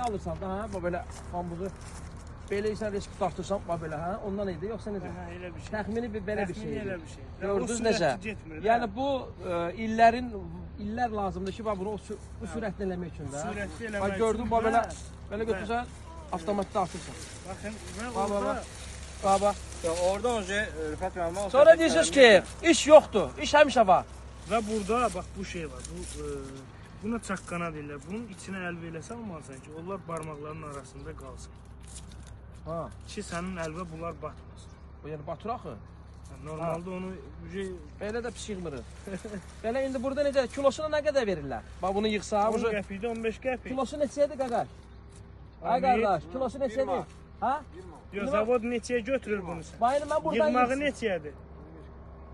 riskli alırsan da, hə, belə pambığı belə isə risk dartırsan, belə, hə, ondan idi, yoxsa necə? Hə, elə bir şey. Təxmini belə bir şey. Elə bir şey. Gördünüz necə? Yəni bu illər lazımdır ki, bunu bu sürətlə eləmək üçün də. Sürətli eləmək üçün. Gördün, belə götürsən, avtomatda atırsan. Baxın, və orada... Bax. Orada önce Rıfat Məhəmməd... Sonra deyirsiniz ki, iş yoxdur, iş həmişə var. Və burada, bax, bu şey var. Buna çaqqana deyirlər. Bunun içinə əl verəsə almalısan ki, onlar barmaqlarının arasında qalsın. Ha. Ki, sənin əlvə bunlar batmasın. Yəni batır axı. Normalda onu... Belə də pis yığmırıq. Belə indi burada necə, kilosuna nə qədər verirlər? Bax, bunu yığsa... 10 qəpikdə 15 qəpik. Kilosu neçədir, qaqaş? Ay, qardaş, kilosu neçədir? Ha? Yox, zavod neçəyə götürür bunu sən? Bayını mən buradan yığmağı neçəyədir?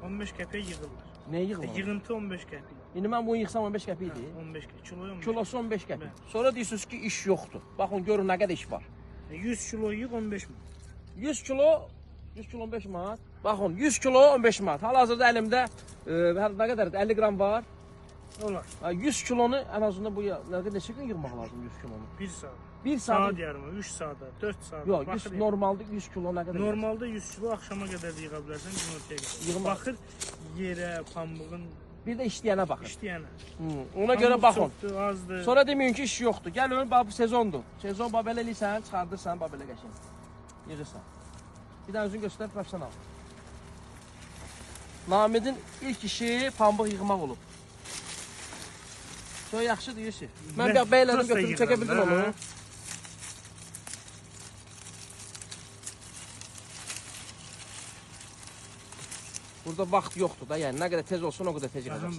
15 qəpiyə yığılır. Nə yığılır? Yığıntı 15 qəpik. İndi mən bunu yığsam 15 qəpikdir. 15 qəpik. Kilosu 15 qəpik. Sonra deyirsiniz ki, iş yoxdur. Baxın, görün nə qədər iş var. 100 kilo yığ 15 manat. 100 kilo 15 manat. Baxın, 100 kilo 15 manat. Hal-hazırda əlimdə nə qədərdir? 50 qram var. Olar. 100 kilonu ən azından bu neçə gün yığmaq lazım 100 kilonu? 1 saat. 1 saat. Saat yarımı, 3 saata, 4 saat. Yox, normalda 100 kilo nə qədər? Normalda 100 kilo axşama qədər də yığa bilərsən, günortaya qədər. Baxır yerə, pambığın. Bir də işləyənə baxın. İşləyənə. Ona görə baxın. Çoxdur, azdır. Sonra deməyin ki, iş yoxdur. Gəlin, bax bu sezondur. Sezon bax belə eləyirsən, çıxardırsan, bax belə qəşəng. Yığırsan. Bir də özün göstər, professional. Namidin ilk işi pambıq yığmaq olub. Çox yaxşıdır Yusuf. Mən bir bəylərim götürüb çəkə bildim onu. Burada vaxt yoxdur da, yəni nə qədər tez olsun o qədər tez yığacaqsan.